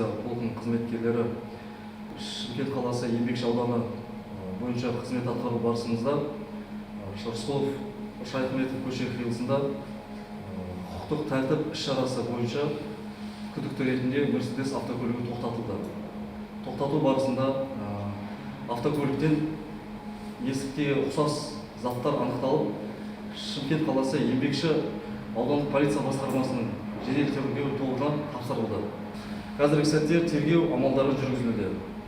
полиция полкының қызметкерлері Шымкент қаласы Еңбекші ауданы бойынша қызмет атқару барысында Рысқұлов Шайхметов көше қиылысында құқықтық тәртіп іс-шарасы бойынша күдікті ретінде Мерседес автокөлігі тоқтатылды. Тоқтату барысында автокөліктен есіктегі ұқсас заттар анықталып, Шымкент қаласы Еңбекші аудандық полиция басқармасының жедел тергеу тобына тапсырылды. Қазіргі сәтте тергеу амалдары жүргізілуде.